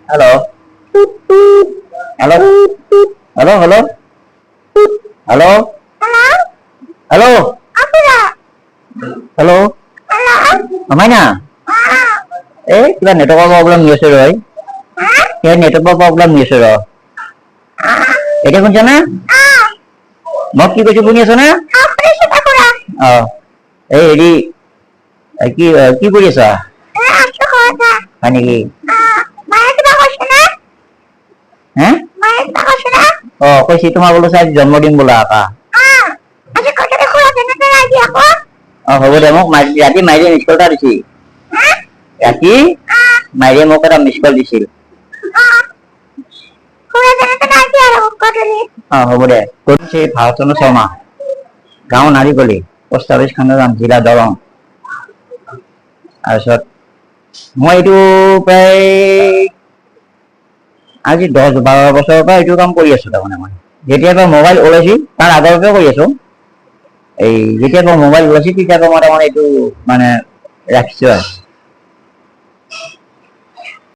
Halo. Halo. Halo, halo. Halo. Halo. Halo. Mana? Kiba network problem di আছে rồi. Kiba network problem di আছে rồi. এটা শুনছ না? মই কি কৈছো শুনি আছ না? এই হেৰি কি কি কৰি আছা? হয় নেকি? কৈছি তোমাৰ বোলো চাই জন্মদিন বোলা আকা। হ'ব দে মোক ৰাতি মাইৰে মিছ কল এটা দিছি। ৰাতি মাইৰে মোক এটা মিছ কল দিছিল। হ'ব দে কৈছে ভাৰতচন্দ্ৰ শৰ্মা গাঁও নাৰিকলি পোষ্ট অফিচ খানাৰাম জিলা দৰং। তাৰপিছত মই এইটো প্ৰায় আজি 10-12 বছৰৰ পৰা এইটো কাম কৰি আছো। তাৰমানে মই যেতিয়াৰ পৰা মোবাইল ওলাইছি তাৰ আগৰ পৰাই কৰি আছো। এই যেতিয়াৰ পৰা মোবাইল ওলাইছি তেতিয়াৰ পৰা মই তাৰমানে এইটো মানে ৰাখিছো আৰু